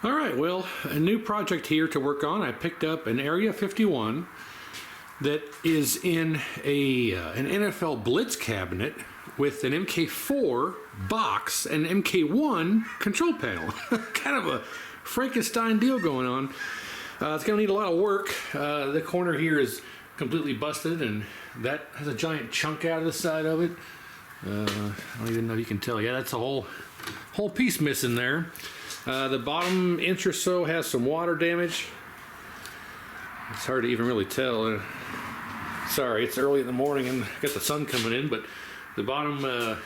All right, well, a new project here to work on. I picked up an Area 51 that is in an NFL Blitz cabinet with an MK4 box and MK1 control panel. Kind of a Frankenstein deal going on. It's going to need a lot of work. The corner here is completely busted, and that has a giant chunk out of the side of it. I don't even know if you can tell. Yeah, that's a whole piece missing there. The bottom inch or so has some water damage. It's hard to even really tell. Sorry, it's early in the morning and got the sun coming in, but the bottom, I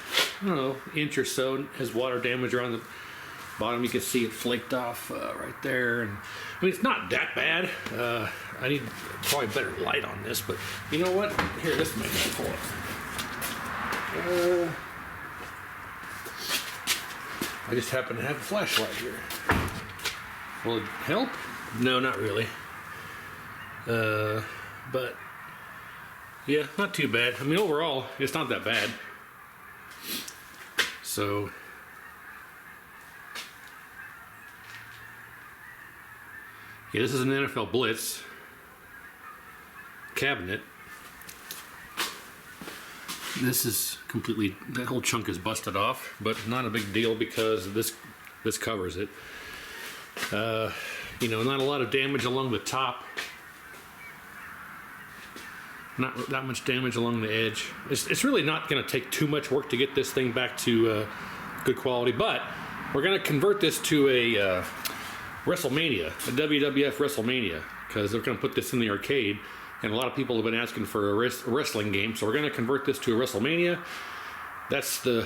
don't know, inch or so has water damage around the bottom. You can see it flaked off right there. And I mean, it's not that bad. I need probably better light on this, but you know what? Here, this may pull it. I just happen to have a flashlight here. Will it help? No, not really. But yeah, not too bad. I mean, overall, it's not that bad. So yeah, this is an NFL Blitz cabinet. This is completely, that whole chunk is busted off, but not a big deal because this covers it. You know, not a lot of damage along the top. Not that much damage along the edge. It's really not going to take too much work to get this thing back to good quality, but we're going to convert this to a Wrestlemania, a WWF Wrestlemania, because they're going to put this in the arcade. And a lot of people have been asking for a wrestling game, so we're going to convert this to a Wrestlemania. That's the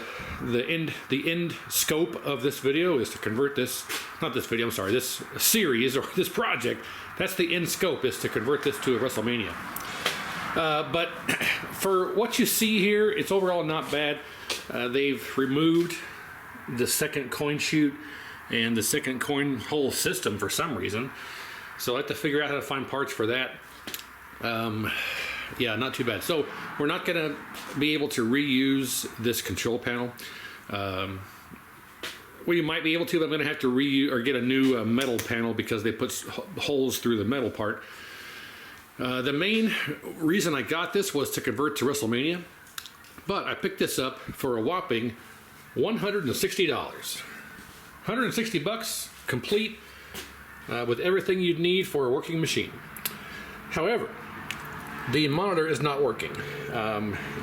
end scope of this video, is to convert this, not this video, I'm sorry, this series or this project. That's the end scope, is to convert this to a Wrestlemania. But for what you see here, it's overall not bad. They've removed the second coin chute and the second coin hole system for some reason, so I have to figure out how to find parts for that. Yeah, not too bad. So we're not going to be able to reuse this control panel. We might be able to, but I'm going to have to reuse or get a new metal panel because they put holes through the metal part. The main reason I got this was to convert to Wrestlemania, but I picked this up for a whopping $160. 160 bucks, complete, with everything you'd need for a working machine. However, the monitor is not working.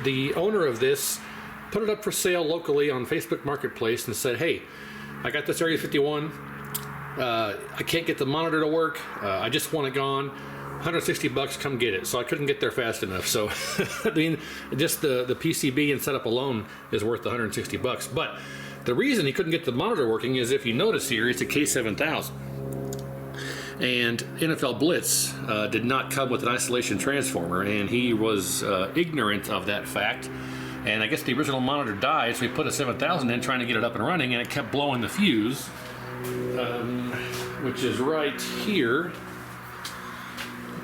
The owner of this put it up for sale locally on Facebook Marketplace and said, hey, I got this Area 51. I can't get the monitor to work. I just want it gone. 160 bucks, come get it. So I couldn't get there fast enough. So I mean, just the PCB and setup alone is worth 160 bucks. But the reason he couldn't get the monitor working is, if you notice here, it's a K7000. And NFL Blitz did not come with an isolation transformer, and he was ignorant of that fact. And I guess the original monitor died, so he put a 7000 in trying to get it up and running, and it kept blowing the fuse, which is right here.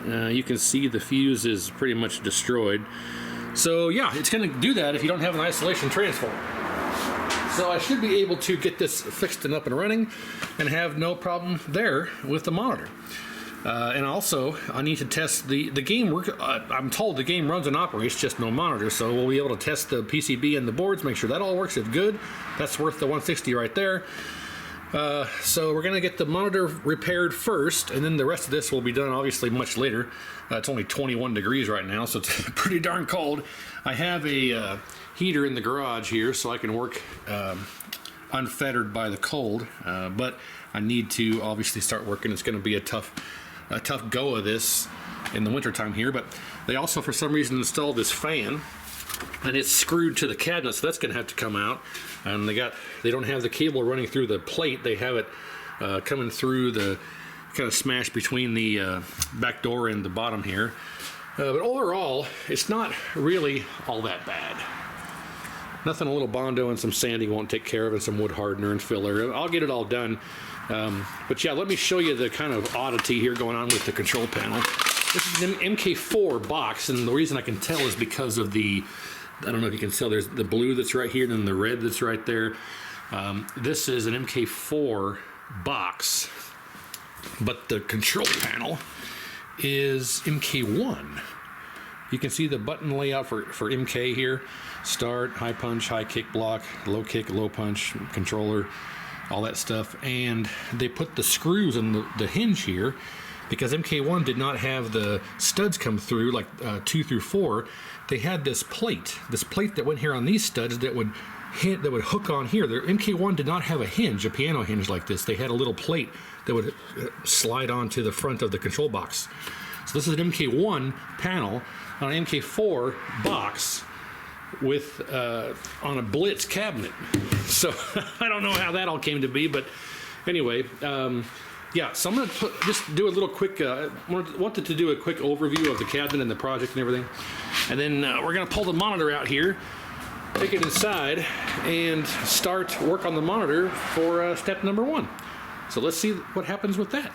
You can see the fuse is pretty much destroyed. So yeah, it's going to do that if you don't have an isolation transformer. So I should be able to get this fixed and up and running and have no problem there with the monitor. And also, I need to test the game. I'm told the game runs and operates, just no monitor. So we'll be able to test the PCB and the boards, make sure that all works. It's good. That's worth the 160 right there. So we're going to get the monitor repaired first, and then the rest of this will be done obviously much later. It's only 21 degrees right now, so it's pretty darn cold. I have a heater in the garage here so I can work unfettered by the cold, but I need to obviously start working. It's going to be a tough go of this in the wintertime here, but they also for some reason installed this fan, and it's screwed to the cabinet, so that's going to have to come out. And they don't have the cable running through the plate. They have it coming through the kind of smash between the back door and the bottom here. But overall, it's not really all that bad. Nothing a little Bondo and some sanding won't take care of, and some wood hardener and filler. I'll get it all done. But yeah, let me show you the kind of oddity here going on with the control panel. This is an MK4 box, and the reason I can tell is because of the, I don't know if you can tell, there's the blue that's right here and then the red that's right there. This is an MK4 box But the control panel is MK1. You can see the button layout for MK here. Start, high punch, high kick block, low kick, low punch, controller, all that stuff. And they put the screws in the hinge here because MK1 did not have the studs come through like 2 through 4. They had this plate that went here on these studs that would hook on here. Their MK1 did not have a hinge, a piano hinge like this. They had a little plate that would slide onto the front of the control box. So this is an MK1 panel on an MK4 box with on a Blitz cabinet. So I don't know how that all came to be, but anyway, yeah. So I'm going to just do a little quick. Wanted to do a quick overview of the cabinet and the project and everything, and then we're going to pull the monitor out here, take it inside, and start work on the monitor for step number 1. So let's see what happens with that.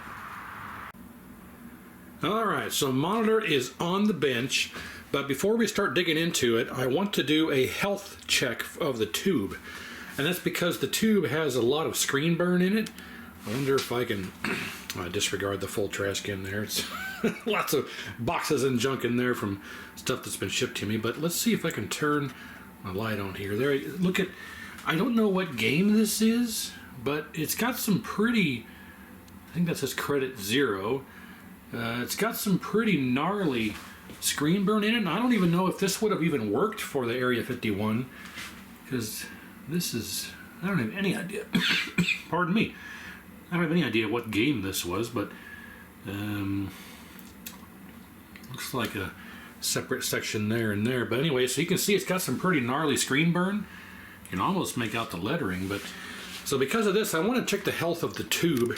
All right, so monitor is on the bench, but before we start digging into it, I want to do a health check of the tube. And that's because the tube has a lot of screen burn in it. I wonder if I can disregard the full trash can there. It's lots of boxes and junk in there from stuff that's been shipped to me, but let's see if I can turn my light on here. There, look at, I don't know what game this is, but it's got some pretty, I think that says credit 0. It's got some pretty gnarly screen burn in it, and I don't even know if this would have even worked for the Area 51, because this is, I don't have any idea. Pardon me. I don't have any idea what game this was, but looks like a separate section there and there. But anyway, so you can see it's got some pretty gnarly screen burn. You can almost make out the lettering, but so because of this, I want to check the health of the tube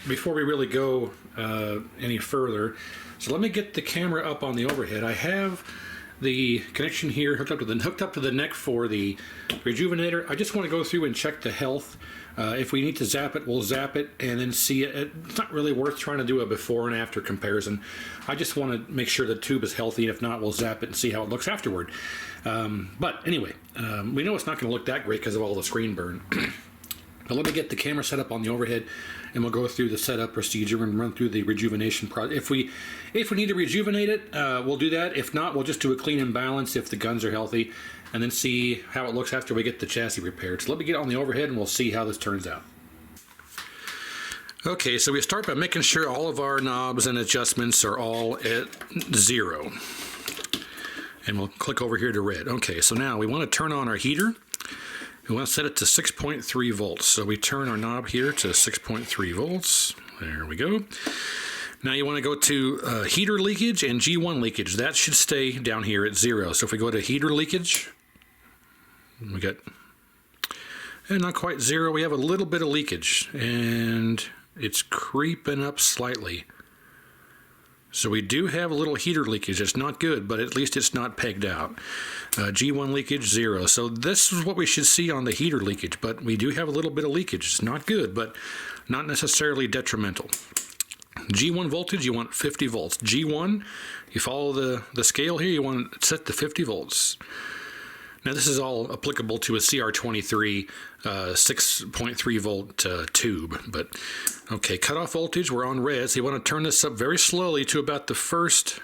before we really go any further. So let me get the camera up on the overhead. I have the connection here hooked up to the neck for the rejuvenator. I just want to go through and check the health. If we need to zap it, we'll zap it and then see it. It's not really worth trying to do a before and after comparison. I just want to make sure the tube is healthy, and if not, we'll zap it and see how it looks afterward. But anyway, we know it's not going to look that great because of all the screen burn. But let me get the camera set up on the overhead, and we'll go through the setup procedure and run through the rejuvenation process. If we need to rejuvenate it, we'll do that. If not, we'll just do a clean and balance if the guns are healthy, and then see how it looks after we get the chassis repaired. So let me get on the overhead, and we'll see how this turns out. Okay, so we start by making sure all of our knobs and adjustments are all at 0. And we'll click over here to red. Okay, so now we want to turn on our heater. We want to set it to 6.3 volts. So we turn our knob here to 6.3 volts. There we go. Now you want to go to heater leakage and G1 leakage. That should stay down here at 0. So if we go to heater leakage, we got, not quite 0. We have a little bit of leakage, and it's creeping up slightly. So we do have a little heater leakage. It's not good, but at least it's not pegged out. G1 leakage 0. So this is what we should see on the heater leakage, but we do have a little bit of leakage. It's not good, but not necessarily detrimental. G1 voltage, you want 50 volts. G1, you follow the scale here, you want to set to 50 volts. Now this is all applicable to a CR23 6.3 volt tube, but okay, cutoff voltage, we're on red, so you want to turn this up very slowly to about the first,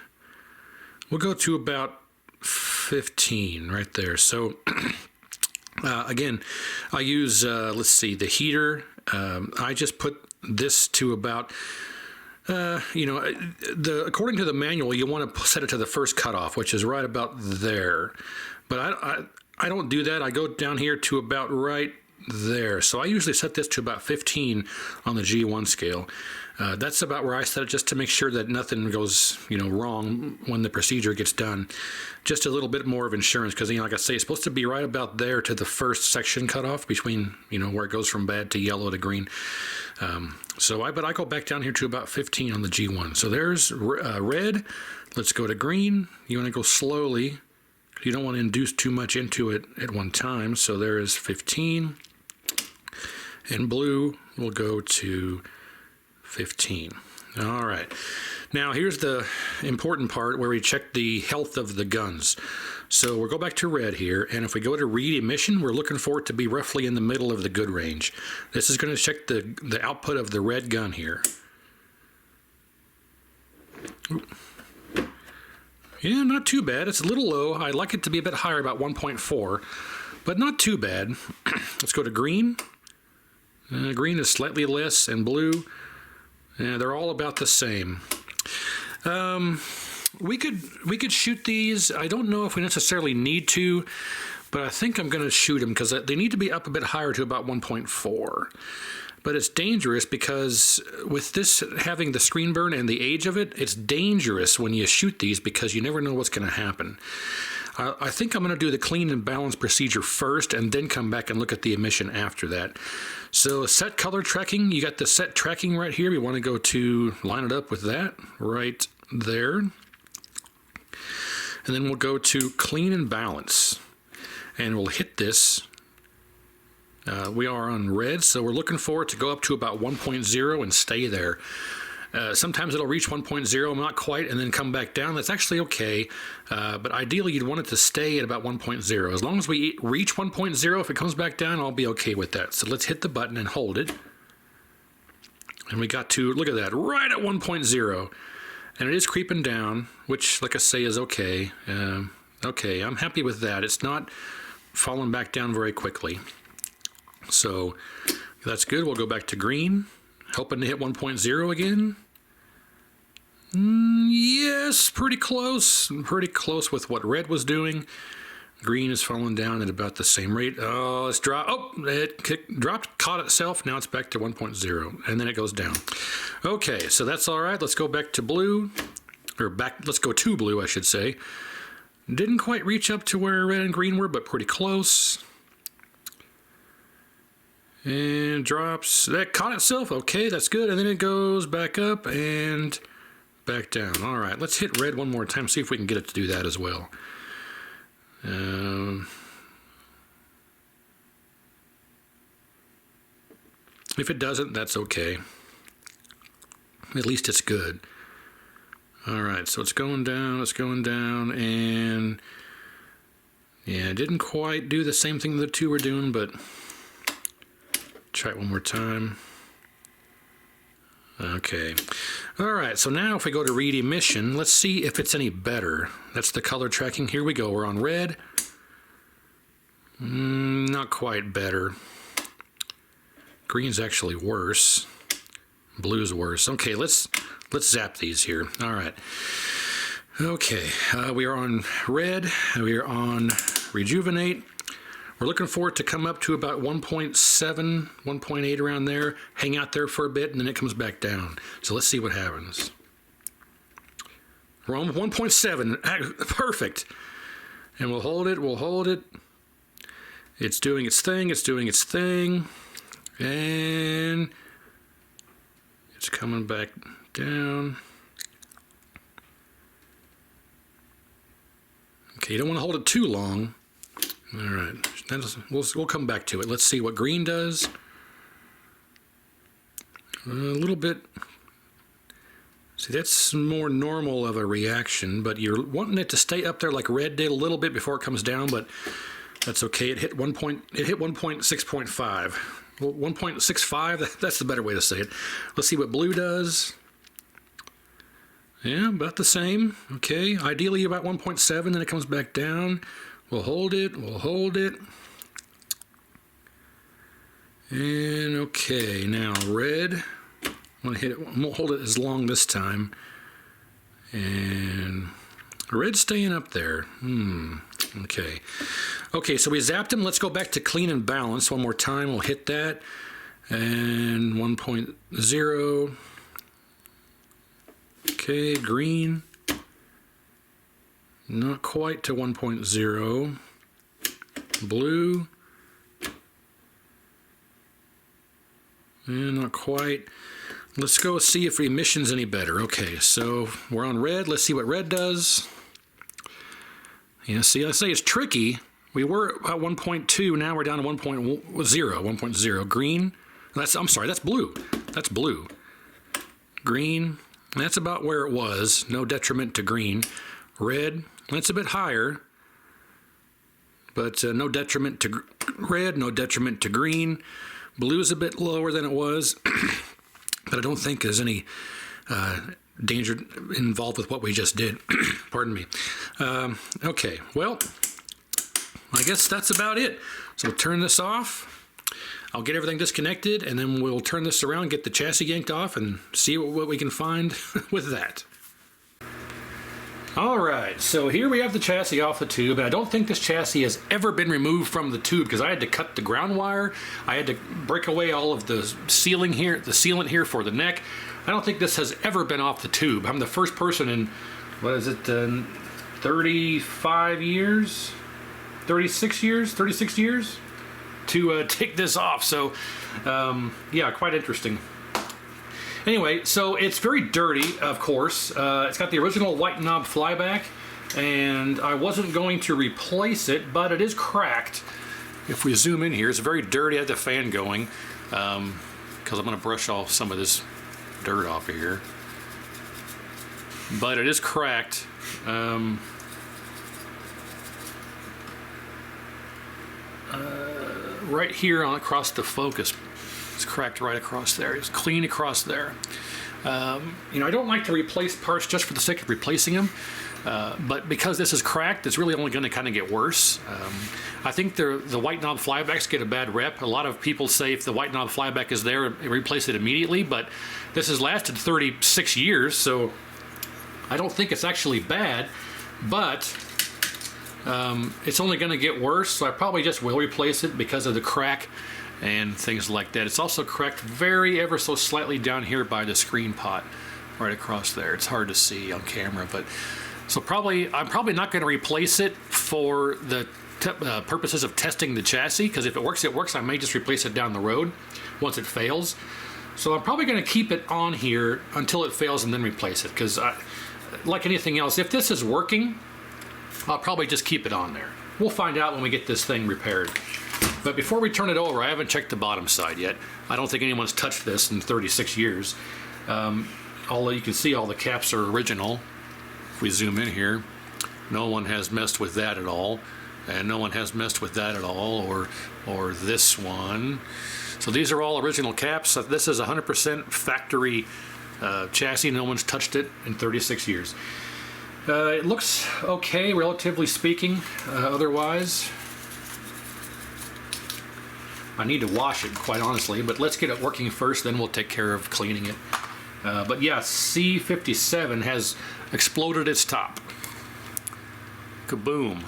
we'll go to about 15 right there. So again, I use, let's see, the heater, I just put this to about, according to the manual, you want to set it to the first cutoff, which is right about there. But I don't do that. I go down here to about right there. So I usually set this to about 15 on the G1 scale. That's about where I set it, just to make sure that nothing goes, wrong when the procedure gets done. Just a little bit more of insurance, because, like I say, it's supposed to be right about there to the first section cutoff between, where it goes from bad to yellow to green. But I go back down here to about 15 on the G1. So there's red. Let's go to green. You want to go slowly. You don't want to induce too much into it at one time. So there is 15. And blue will go to 15. All right. Now here's the important part where we check the health of the guns. So we'll go back to red here, and if we go to read emission, we're looking for it to be roughly in the middle of the good range. This is going to check the output of the red gun here. Yeah, not too bad. It's a little low. I'd like it to be a bit higher, about 1.4, but not too bad. Let's go to green. Green is slightly less, and blue. They're all about the same. We could shoot these. I don't know if we necessarily need to, but I think I'm going to shoot them because they need to be up a bit higher to about 1.4. But it's dangerous because with this having the screen burn and the age of it, it's dangerous when you shoot these because you never know what's going to happen. I think I'm going to do the clean and balance procedure first and then come back and look at the emission after that. So set color tracking, you got the set tracking right here. We want to go to line it up with that right there. And then we'll go to clean and balance. And we'll hit this. We are on red, so we're looking for it to go up to about 1.0 and stay there. Sometimes it'll reach 1.0, not quite, and then come back down. That's actually okay, but ideally you'd want it to stay at about 1.0. As long as we reach 1.0, if it comes back down, I'll be okay with that. So let's hit the button and hold it. And we got to, look at that, right at 1.0. And it is creeping down, which, like I say, is okay. Okay, I'm happy with that. It's not falling back down very quickly. So that's good. We'll go back to green, hoping to hit 1.0 again. Yes, pretty close with what red was doing. Green is falling down at about the same rate. Oh, it's dropped. Oh, it dropped, caught itself. Now it's back to 1.0, and then it goes down. Okay, so that's all right. Let's go back to blue, or back. Let's go to blue, I should say. Didn't quite reach up to where red and green were, but pretty close. And drops. That caught itself. Okay, that's good. And then it goes back up and back down. All right, let's hit red one more time, see if we can get it to do that as well. If it doesn't, that's okay. At least it's good. All right, so it's going down, and yeah, it didn't quite do the same thing the two were doing, but try it one more time. Okay. All right, so now if we go to read emission, let's see if it's any better. That's the color tracking. Here we go. We're on red. Not quite better. Green's actually worse. Blue's worse. Okay, let's zap these here. All right. Okay, we are on red. We are on rejuvenate. We're looking for it to come up to about 1.7, 1.8 around there, hang out there for a bit, and then it comes back down. So let's see what happens. We're on 1.7, perfect. And we'll hold it. It's doing its thing, and it's coming back down. Okay, you don't want to hold it too long. All right, we'll come back to it. Let's see what green does. A little bit. See, that's more normal of a reaction, but you're wanting it to stay up there like red did a little bit before it comes down, but that's okay. It hit 1.6.5. Well, 1.65, that's the better way to say it. Let's see what blue does. Yeah, about the same. Okay, ideally about 1.7, then it comes back down. We'll hold it. And okay, now red. I'm gonna hit it. Won't hold it as long this time. And red's staying up there. Okay. Okay, so we zapped him. Let's go back to clean and balance one more time. We'll hit that. And 1.0. Okay, green. Not quite to 1.0. Blue. And not quite. Let's go see if emission's any better. Okay, so we're on red. Let's see what red does. Yeah, see, I say it's tricky. We were at 1.2. Now we're down to 1.0. 1.0. Green. I'm sorry, that's blue. That's blue. Green. That's about where it was. No detriment to green. Red. That's a bit higher, but no detriment to red, no detriment to green. Blue is a bit lower than it was, but I don't think there's any danger involved with what we just did. Pardon me. Okay, well, I guess that's about it. So we'll turn this off. I'll get everything disconnected, and then we'll turn this around, get the chassis yanked off, and see what we can find with that. All right, so here we have the chassis off the tube, and I don't think this chassis has ever been removed from the tube because I had to cut the ground wire. I had to break away all of the sealant here for the neck. I don't think this has ever been off the tube. I'm the first person in, 35 years? 36 years? To take this off. So, yeah, quite interesting. Anyway, so it's very dirty, of course. It's got the original white knob flyback, and I wasn't going to replace it, but it is cracked. If we zoom in here, it's very dirty. I had the fan going, because I'm going to brush off some of this dirt off of here. But it is cracked. Right here across the focus, it's cracked right across there. It's clean across there. You know, I don't like to replace parts just for the sake of replacing them, but because this is cracked, it's really only going to kind of get worse. I think the white knob flybacks get a bad rep. A lot of people say if the white knob flyback is there, replace it immediately, but this has lasted 36 years, so I don't think it's actually bad, but it's only going to get worse, so I probably just will replace it because of the crack and things like that. It's also cracked ever so slightly down here by the screen pot, right across there. It's hard to see on camera, but so I'm probably not going to replace it for the purposes of testing the chassis, because if it works, it works. I may just replace it down the road once it fails. So I'm probably going to keep it on here until it fails and then replace it, because like anything else, if this is working, I'll probably just keep it on there. We'll find out when we get this thing repaired. But before we turn it over, I haven't checked the bottom side yet. I don't think anyone's touched this in 36 years. Although you can see all the caps are original. If we zoom in here, no one has messed with that at all. And no one has messed with that at all, or this one. So these are all original caps. This is 100% factory chassis. No one's touched it in 36 years. It looks okay, relatively speaking, otherwise. I need to wash it, quite honestly, but let's get it working first, then we'll take care of cleaning it. But yeah, C57 has exploded its top. Kaboom.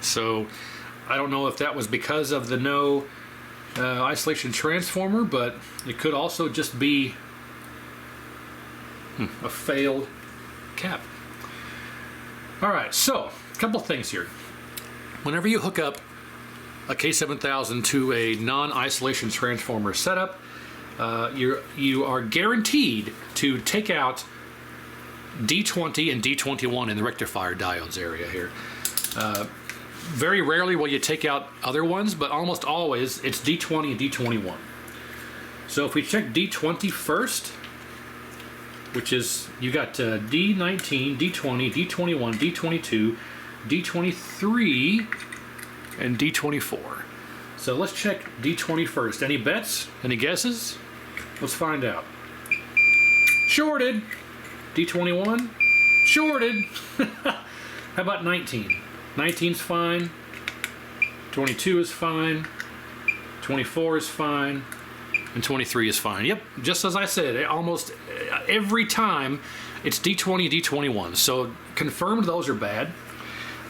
So, I don't know if that was because of the no isolation transformer, but it could also just be a failed cap. All right, so a couple things here. Whenever you hook up a K7000 to a non-isolation transformer setup, you are guaranteed to take out D20 and D21 in the rectifier diodes area here. Very rarely will you take out other ones, but almost always it's D20 and D21. So if we check D20 first, which is, you got D19, D20, D21, D22, D23, and D24. So let's check D20 first. Any bets? Any guesses? Let's find out. Shorted. D21. Shorted. How about 19? 19's fine. 22 is fine. 24 is fine. And 23 is fine. Yep, just as I said, almost every time it's D20, D21. So confirmed those are bad.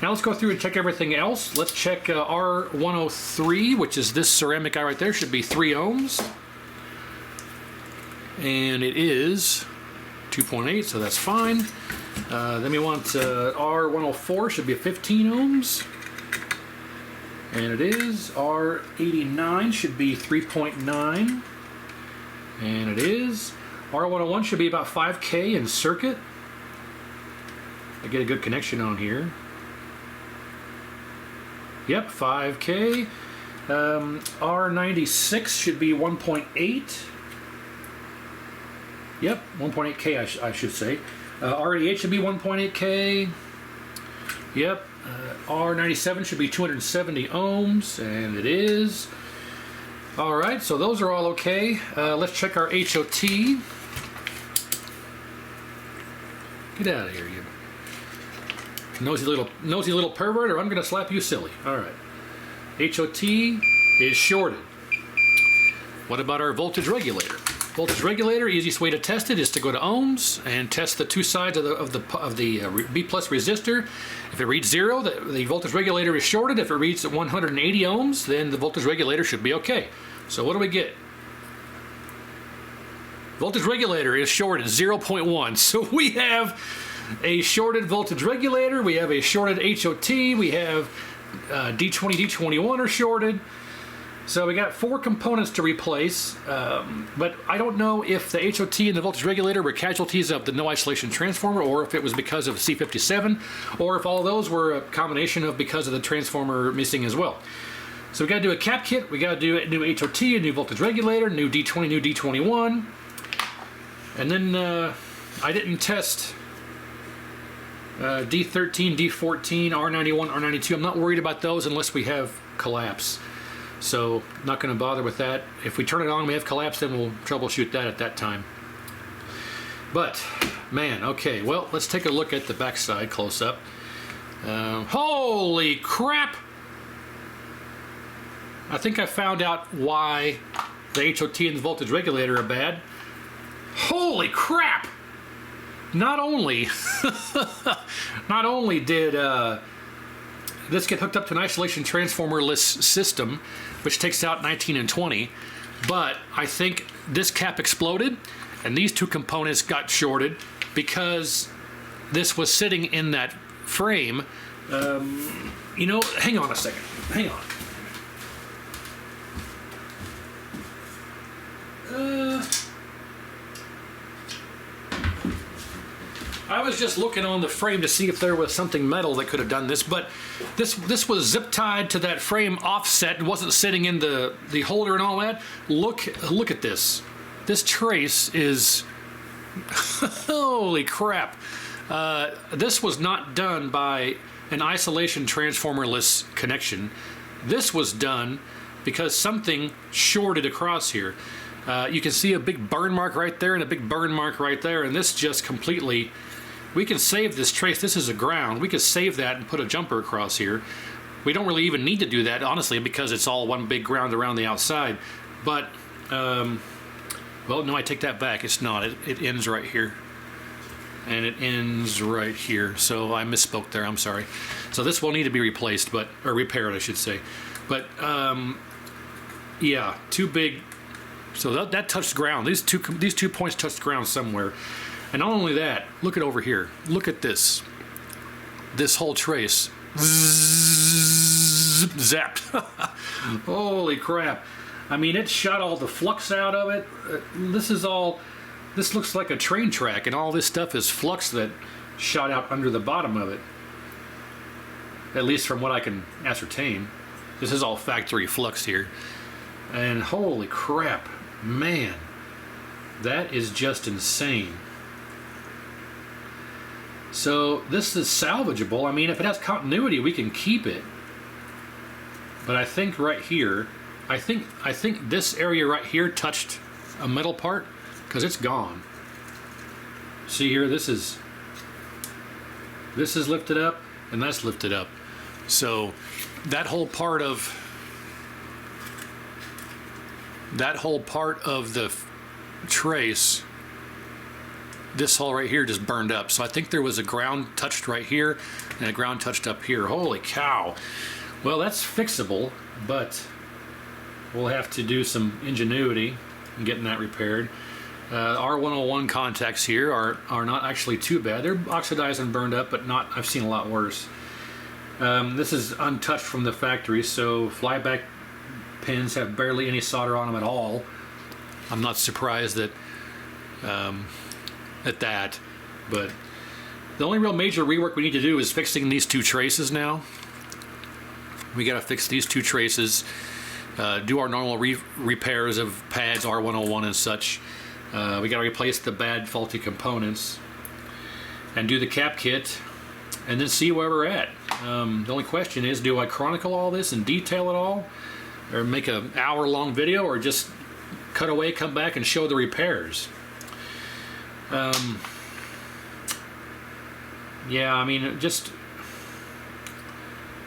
Now let's go through and check everything else. Let's check R103, which is this ceramic guy right there. Should be 3 ohms. And it is 2.8, so that's fine. Then we want R104, should be 15 ohms. And it is. R89 should be 3.9. And it is. R101 should be about 5K in circuit. I get a good connection on here. Yep, 5K. R96 should be 1.8. Yep, 1.8K I should say. R88 should be 1.8K. Yep. R97 should be 270 ohms, and it is. All right, so those are all okay. Let's check our HOT. Get out of here, you nosy little pervert, or I'm going to slap you silly. All right. HOT is shorted. What about our voltage regulator? Voltage regulator, easiest way to test it is to go to ohms and test the two sides of the B plus resistor. If it reads 0, the voltage regulator is shorted. If it reads 180 ohms, then the voltage regulator should be okay. So what do we get? Voltage regulator is shorted 0.1. So we have a shorted voltage regulator. We have a shorted HOT. We have D20, D21 are shorted. So we got 4 components to replace, but I don't know if the HOT and the voltage regulator were casualties of the no isolation transformer, or if it was because of C57, or if all those were a combination of because of the transformer missing as well. So we got to do a cap kit. We got to do a new HOT, a new voltage regulator, new D20, new D21, and then I didn't test D13, D14, R91, R92. I'm not worried about those unless we have collapse. So not going to bother with that. If we turn it on and we have collapse, then we'll troubleshoot that at that time. But man, okay, well, let's take a look at the backside close up. Holy crap! I think I found out why the HOT and the voltage regulator are bad. Holy crap! Not only did this get hooked up to an isolation transformer-less system, which takes out 19 and 20, but I think this cap exploded and these 2 components got shorted because this was sitting in that frame. You know, hang on a second. Hang on. I was just looking on the frame to see if there was something metal that could have done this, but this was zip tied to that frame offset. It wasn't sitting in the holder and all that. Look at this. This trace is holy crap. This was not done by an isolation transformer-less connection. This was done because something shorted across here. You can see a big burn mark right there and a big burn mark right there, and this just completely... We can save this trace. This is a ground. We could save that and put a jumper across here. We don't really even need to do that, honestly, because it's all one big ground around the outside. But, well, no, I take that back. It's not. It ends right here. And it ends right here. So I misspoke there. I'm sorry. So this will need to be replaced, or repaired, I should say. But, yeah, too big. So that touched ground. These two points touched ground somewhere. And not only that, look at over here. Look at this. This whole trace. Zapped. Holy crap. I mean, it shot all the flux out of it. This looks like a train track, and all this stuff is flux that shot out under the bottom of it. At least from what I can ascertain. This is all factory flux here. And holy crap, man. That is just insane. So this is salvageable. I mean, if it has continuity, we can keep it. But I think right here, I think this area right here touched a metal part because it's gone. See here, this is lifted up and that's lifted up. So that whole part of the trace, this hole right here just burned up. So I think there was a ground touched right here and a ground touched up here. Holy cow. Well, that's fixable, but we'll have to do some ingenuity in getting that repaired. R101 contacts here are not actually too bad. They're oxidized and burned up, but not, I've seen a lot worse. This is untouched from the factory, so flyback pins have barely any solder on them at all. I'm not surprised at that, but the only real major rework we need to do is fixing these 2 traces now. We got to fix these 2 traces, do our normal repairs of pads, R101 and such. We got to replace the bad faulty components and do the cap kit and then see where we're at. The only question is, do I chronicle all this and detail it all, or make an hour-long video, or just cut away, come back, and show the repairs. Yeah, I mean,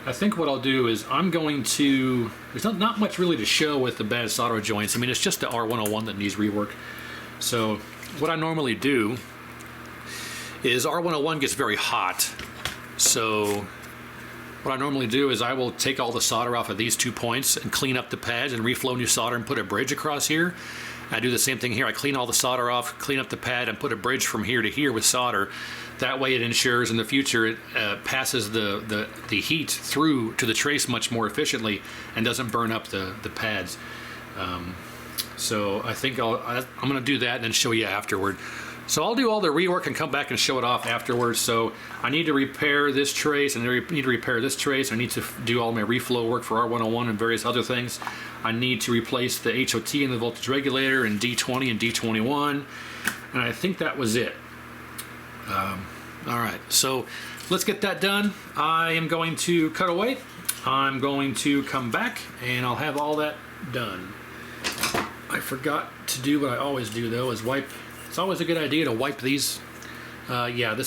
I think what I'll do is I'm going to, there's not much really to show with the bad solder joints. I mean, it's just the R101 that needs rework. So what I normally do is R101 gets very hot. So what I normally do is I will take all the solder off of these 2 points and clean up the pads and reflow new solder and put a bridge across here. I do the same thing here. I clean all the solder off, clean up the pad, and put a bridge from here to here with solder. That way it ensures in the future it passes the heat through to the trace much more efficiently and doesn't burn up the pads. So I think I'm going to do that and then show you afterward. So I'll do all the rework and come back and show it off afterwards. So I need to repair this trace, and I need to repair this trace. I need to do all my reflow work for R101 and various other things. I need to replace the HOT in the voltage regulator and D20 and D21. And I think that was it. All right, so let's get that done. I am going to cut away. I'm going to come back, and I'll have all that done. I forgot to do what I always do, though, is wipe. It's always a good idea to wipe these. Yeah,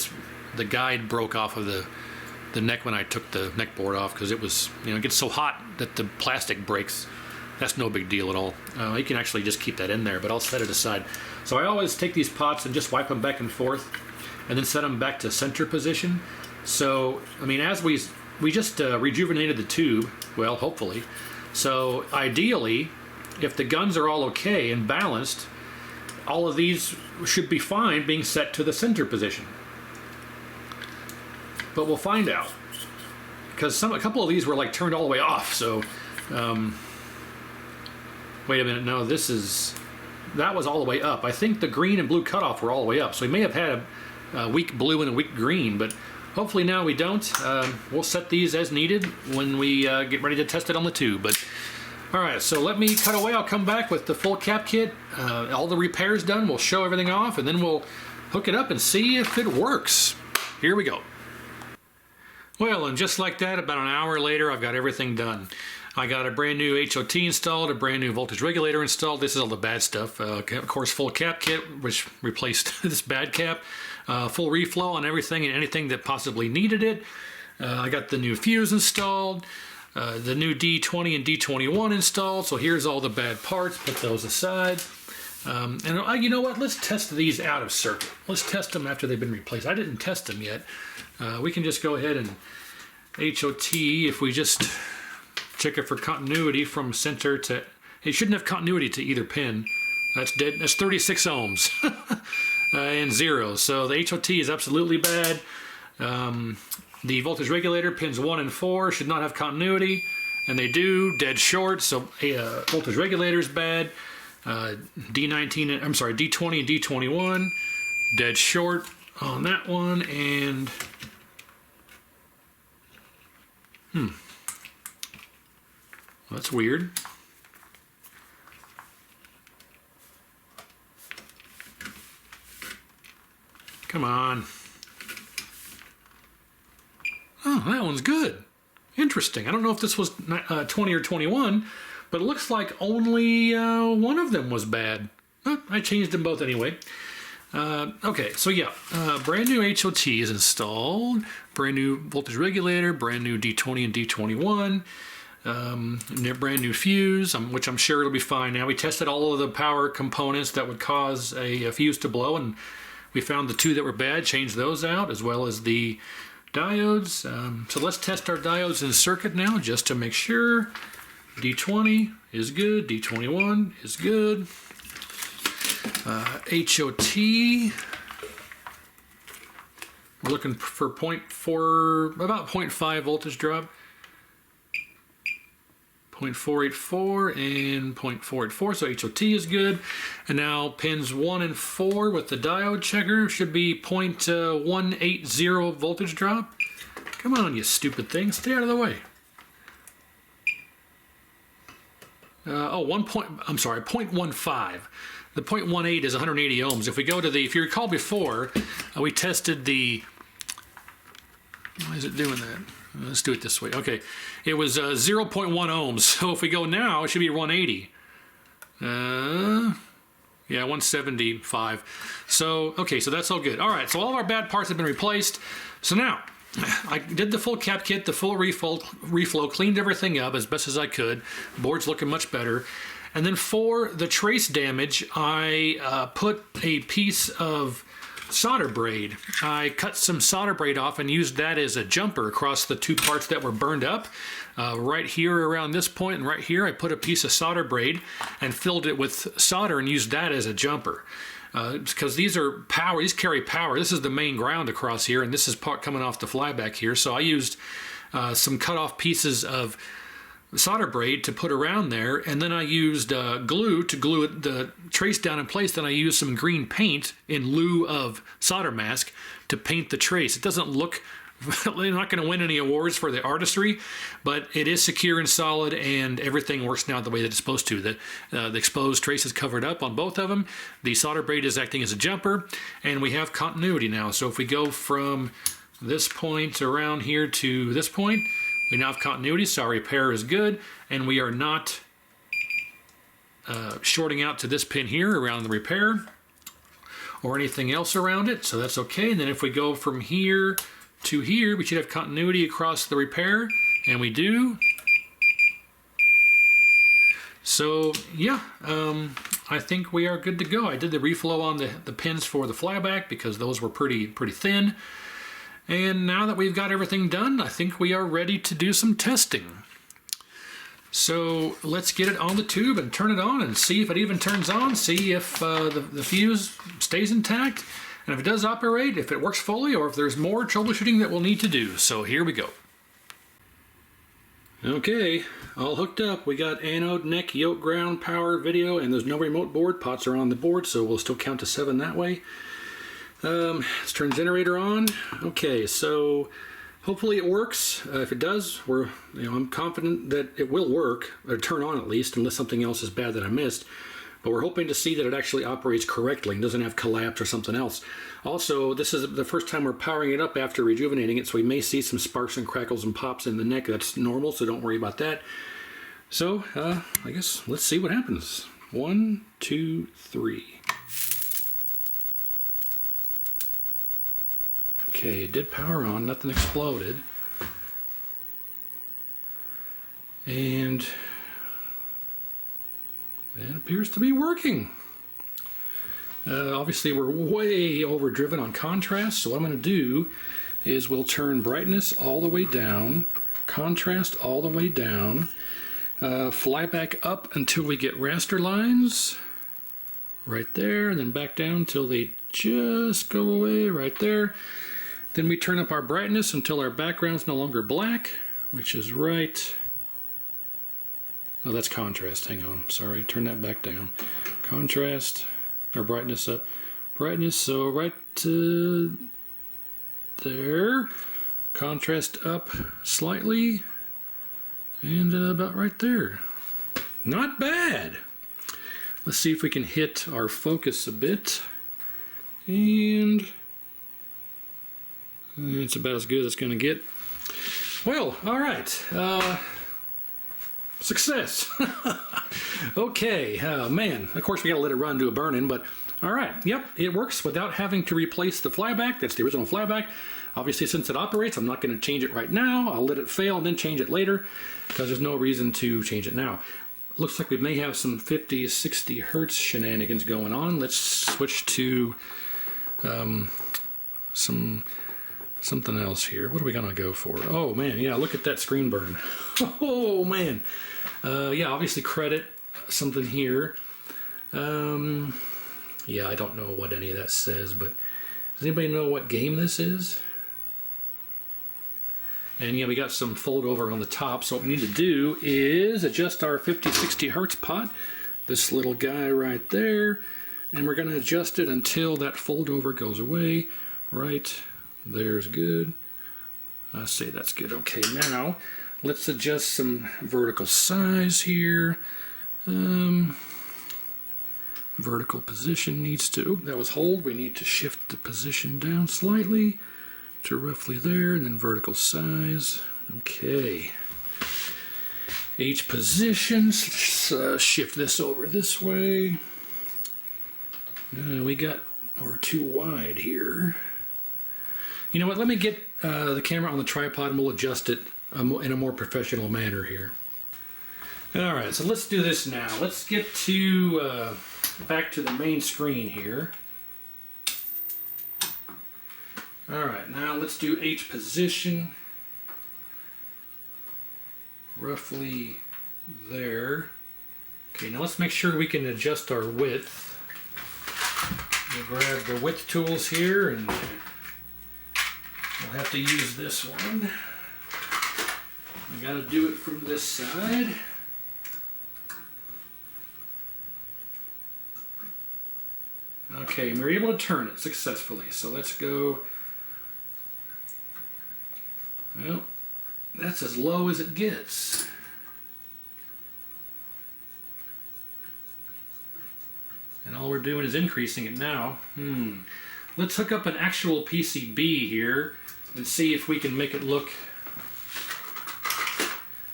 the guide broke off of the neck when I took the neck board off, because it was, it gets so hot that the plastic breaks. That's no big deal at all. You can actually just keep that in there, but I'll set it aside. So I always take these pots and just wipe them back and forth, and then set them back to center position. So, I mean, as we just rejuvenated the tube, well, hopefully. So ideally, if the guns are all okay and balanced, all of these should be fine being set to the center position. But we'll find out, because a couple of these were like turned all the way off. So, wait a minute, no, that was all the way up. I think the green and blue cutoff were all the way up. So we may have had a weak blue and a weak green, but hopefully now we don't. We'll set these as needed when we get ready to test it on the tube. But all right, so let me cut away. I'll come back with the full cap kit, all the repairs done. We'll show everything off, and then we'll hook it up and see if it works. Here we go. Well, and just like that, about an hour later, I've got everything done. I got a brand new HOT installed, a brand new voltage regulator installed. This is all the bad stuff. Of course, full cap kit, which replaced this bad cap. Full reflow on everything and anything that possibly needed it. I got the new fuse installed, the new D20 and D21 installed. So here's all the bad parts. Put those aside. And you know what? Let's test these out of circuit. Let's test them after they've been replaced. I didn't test them yet. We can just go ahead and HOT, if we just check it for continuity from center to, it shouldn't have continuity to either pin. That's dead. That's 36 ohms and 0. So the HOT is absolutely bad. The voltage regulator pins 1 and 4 should not have continuity, and they do, dead short. So voltage regulator is bad. D20 and D21, dead short on that one, and that's weird. Come on. Oh, that one's good. Interesting. I don't know if this was 20 or 21, but it looks like only one of them was bad. I changed them both anyway. Okay, so yeah, brand new HOT is installed, brand new voltage regulator, brand new D20 and D21, brand new fuse, which I'm sure it'll be fine now. We tested all of the power components that would cause a fuse to blow, and we found the 2 that were bad, changed those out, as well as the diodes. So let's test our diodes in circuit now, just to make sure. D20 is good, D21 is good. HOT, we're looking for about 0.5 voltage drop. 0.484 and 0.484, so HOT is good. And now pins 1 and 4 with the diode checker should be 0.180 voltage drop. Come on, you stupid thing, stay out of the way. I'm sorry, 0.15. The 0.18 is 180 ohms. If we go to if you recall before, we tested the, why is it doing that? Let's do it this way. Okay, it was 0.1 ohms. So if we go now, it should be 180. Yeah, 175. So, okay, so that's all good. All right, so all of our bad parts have been replaced. So now, I did the full cap kit, the full reflow, cleaned everything up as best as I could. Board's looking much better. And then for the trace damage, I put a piece of solder braid. I cut some solder braid off and used that as a jumper across the two parts that were burned up. Right here around this point and right here, I put a piece of solder braid and filled it with solder and used that as a jumper. Because these are power, these carry power. This is the main ground across here, and this is part coming off the flyback here. So I used some cut off pieces of solder braid to put around there, and then I used glue to glue the trace down in place. Then I used some green paint in lieu of solder mask to paint the trace. It doesn't look, they're not going to win any awards for the artistry, but it is secure and solid, and everything works now the way that it's supposed to. The exposed trace is covered up on both of them. The solder braid is acting as a jumper, and we have continuity now. So if we go from this point around here to this point, we now have continuity, so our repair is good, and we are not shorting out to this pin here around the repair or anything else around it, so that's okay. And then if we go from here to here, we should have continuity across the repair, and we do. So yeah, I think we are good to go. I did the reflow on the pins for the flyback because those were pretty thin. And now that we've got everything done, I think we are ready to do some testing. So let's get it on the tube and turn it on and see if it even turns on, see if the fuse stays intact, and if it does operate, if it works fully, or if there's more troubleshooting that we'll need to do. So here we go. Okay, all hooked up. We got anode, neck, yoke, ground, power, video, and there's no remote board. Pots are on the board, so we'll still count to 7 that way. Let's turn generator on. Okay, so hopefully it works. If it does, I'm confident that it will work, or turn on at least, unless something else is bad that I missed. But we're hoping to see that it actually operates correctly and doesn't have collapse or something else. Also, this is the first time we're powering it up after rejuvenating it, so we may see some sparks and crackles and pops in the neck. That's normal, so don't worry about that. So, I guess let's see what happens. 1, 2, 3. Okay, it did power on, nothing exploded. And it appears to be working. Obviously, we're way overdriven on contrast, so what I'm going to do is we'll turn brightness all the way down, contrast all the way down, fly back up until we get raster lines right there, and then back down until they just go away right there. Then we turn up our brightness until our background's no longer black, which is right. Oh, that's contrast. Hang on. Sorry. Turn that back down. Contrast, or brightness up. Brightness, so right to there. Contrast up slightly. And about right there. Not bad. Let's see if we can hit our focus a bit. And it's about as good as it's going to get. Well, all right. Success. Okay. Man, of course we got to let it run to a burn-in, but all right. Yep, it works without having to replace the flyback. That's the original flyback. Obviously, since it operates, I'm not going to change it right now. I'll let it fail and then change it later because there's no reason to change it now. Looks like we may have some 50, 60 hertz shenanigans going on. Let's switch to something else here. What are we gonna go for? Oh man, yeah, look at that screen burn. Oh man. Yeah, obviously credit something here. Yeah, I don't know what any of that says, but does anybody know what game this is? And yeah, we got some fold over on the top, so what we need to do is adjust our 50, 60 hertz pot, this little guy right there, and we're gonna adjust it until that fold over goes away. Right there's good. I say that's good. Okay, now let's adjust some vertical size here. Vertical position needs to, oh, that was hold. We need to shift the position down slightly to roughly there, and then vertical size. Okay. H positions. Let's shift this over this way. We're too wide here. You know what? Let me get the camera on the tripod and we'll adjust it in a more professional manner here. All right, so let's do this now. Let's get to back to the main screen here. All right, now let's do H position. Roughly there. Okay, now let's make sure we can adjust our width. We'll grab the width tools here and we'll have to use this one. We gotta do it from this side. Okay, and we're able to turn it successfully. So let's go. Well, that's as low as it gets. And all we're doing is increasing it now. Let's hook up an actual PCB here and see if we can make it look.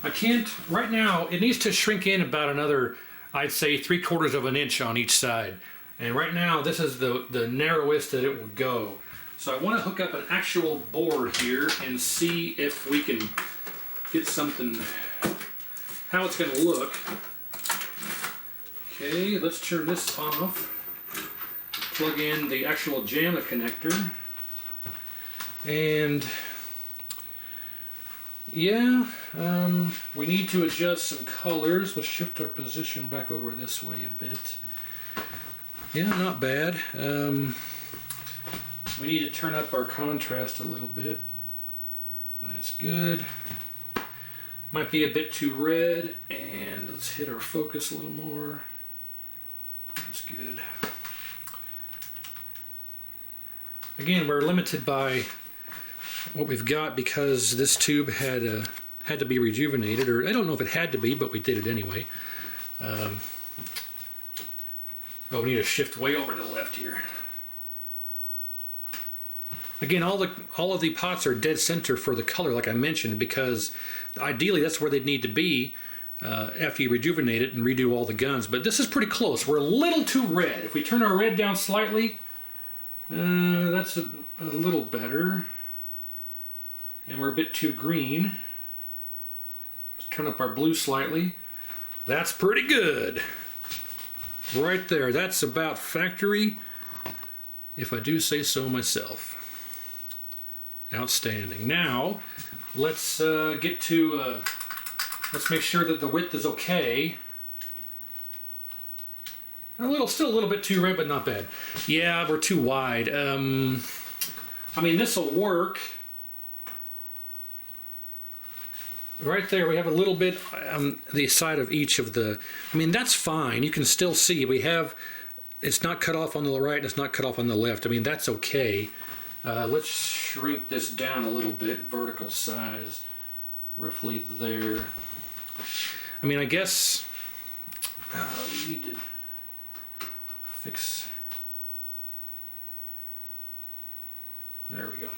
I can't, right now, it needs to shrink in about another, I'd say 3/4 of an inch on each side. And right now, this is the narrowest that it will go. So I want to hook up an actual board here and see if we can get something, how it's going to look. Okay, let's turn this off. Plug in the actual JAMA connector. And yeah, we need to adjust some colors. Let's shift our position back over this way a bit. Yeah, not bad. We need to turn up our contrast a little bit. That's good. Might be a bit too red, and let's hit our focus a little more. That's good. Again, we're limited by what we've got because this tube had to be rejuvenated, or I don't know if it had to be, but we did it anyway. Oh, we need to shift way over to the left here. Again, all of the pots are dead center for the color, like I mentioned, because ideally that's where they'd need to be after you rejuvenate it and redo all the guns. But this is pretty close. We're a little too red. If we turn our red down slightly, that's a little better. And we're a bit too green. Let's turn up our blue slightly. That's pretty good. Right there. That's about factory, if I do say so myself. Outstanding. Now, let's get to, let's make sure that the width is okay. Still a little bit too red, but not bad. Yeah, we're too wide. I mean, this will work. Right there, we have a little bit on the side of each of the, I mean, that's fine. You can still see we have, it's not cut off on the right, and it's not cut off on the left. I mean, that's okay. Let's shrink this down a little bit, vertical size, roughly there. I mean, I guess we need to fix, there we go.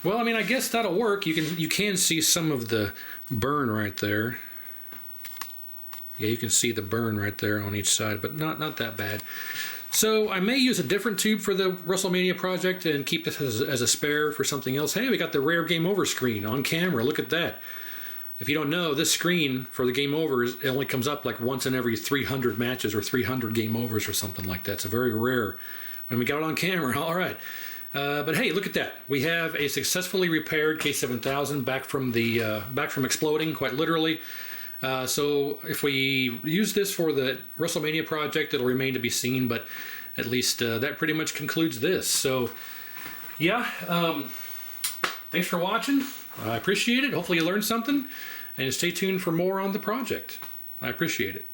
Well, I mean, I guess that'll work. You can see some of the burn right there. Yeah, you can see the burn right there on each side, but not that bad. So I may use a different tube for the Wrestlemania project and keep this as a spare for something else. Hey, we got the rare game over screen on camera. Look at that. If you don't know, this screen for the game overs, it only comes up like once in every 300 matches or 300 game overs or something like that. It's very rare. And we got it on camera. All right. But hey, look at that. We have a successfully repaired K7000 back from exploding, quite literally. So if we use this for the WrestleMania project, it'll remain to be seen, but at least that pretty much concludes this. So yeah, thanks for watching. I appreciate it. Hopefully you learned something, and stay tuned for more on the project. I appreciate it.